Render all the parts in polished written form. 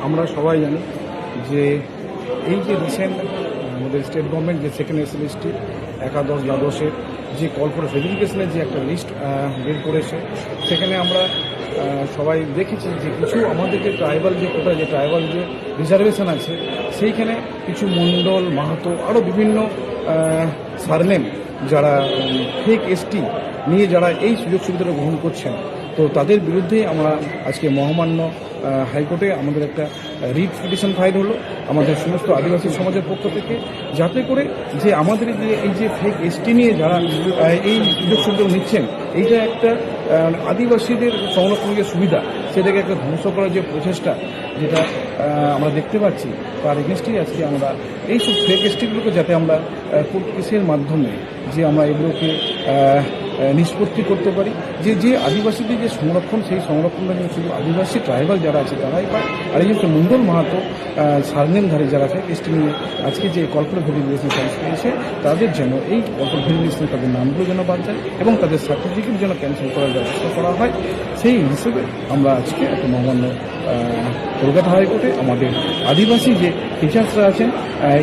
আমরা সবাই জানি যে এই যে রিসেন্ট আমাদের স্টেট গভর্নমেন্ট যে সেকেন্ড এসএলএসটি একাদশ দ্বাদশের যে কল ফর ভেরিফিকেশনের যে একটা লিস্ট বের করেছে, সেখানে আমরা সবাই দেখেছি যে কিছু আমাদের যে ট্রাইবাল যে কোটা যে ট্রাইবাল যে রিজার্ভেশন আছে, সেইখানে কিছু মণ্ডল মাহাতো আরও বিভিন্ন সারনেম যারা ফেক এসটি নিয়ে যারা এই সুযোগ সুবিধাটা গ্রহণ করছেন, তো তাদের বিরুদ্ধে আমরা আজকে মহামান্য হাইকোর্টে আমাদের একটা রিট পিটিশন ফাইল হলো আমাদের সমস্ত আদিবাসী সমাজের পক্ষ থেকে, যাতে করে যে আমাদের যে এই যে ফেক এসটি নিয়ে যারা এই সুযোগ সুবিধা নিচ্ছেন, এইটা একটা আদিবাসীদের সংরক্ষণের সুবিধা সেটাকে একটা ধ্বংস করার যে প্রচেষ্টা যেটা আমরা দেখতে পাচ্ছি, তার এগেনস্টেই আজকে আমরা এইসব ফেক এসটিগুলোকে যাতে আমরা কোর্ট কেসের মাধ্যমে যে আমরা এগুলোকে নিষ্পত্তি করতে পারি, যে আদিবাসীদের যে সংরক্ষণ, সেই সংরক্ষণটা যেন শুধু আদিবাসী ট্রাইবাল যারা আছে তারাই পায়, আর এই যে মণ্ডল মাহাতো সারনেমধারী যারা আছে এসটি নিয়ে আজকে যে কল ফর ভেরিফিকেশন চালু করেছে, তাদের যেন এই কল ফর ভেরিফিকেশন তাদের নামগুলো যেন বাদ যায় এবং তাদের সার্টিফিকেট যেন ক্যান্সেল করার ব্যবস্থা করা হয়। সেই হিসেবে আমরা আজকে একটা মহামান্য কলকাতা হাইকোর্টে আমাদের আদিবাসী যে টিচার্সরা আছেন,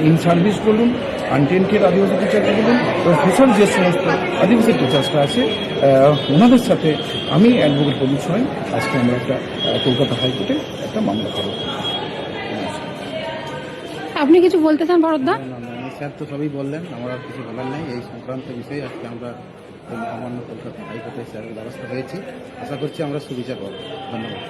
ইন সার্ভিস বলুন, আনটেন্টেড আদিবাসী টিচারকে বলুন, প্রফেসর যে সমস্ত আদিবাসী টিচার্সরা আছে, ওনাদের সাথে আমি অ্যাডভোকেট প্রদীপ সোরেন আজকে আমরা একটা কলকাতা হাইকোর্টে একটা মামলা করব। আপনি কিছু বলতে চান ভরতদা? স্যার তো সবই বললেন, আমার আর কিছু বলার নেই এই সংক্রান্ত বিষয়ে। আজকে আমরা মহামান্য কলকাতা হাইকোর্টে স্যারের ব্যবস্থা হয়েছি, আশা করছি আমরা সুবিচার পাবো। ধন্যবাদ।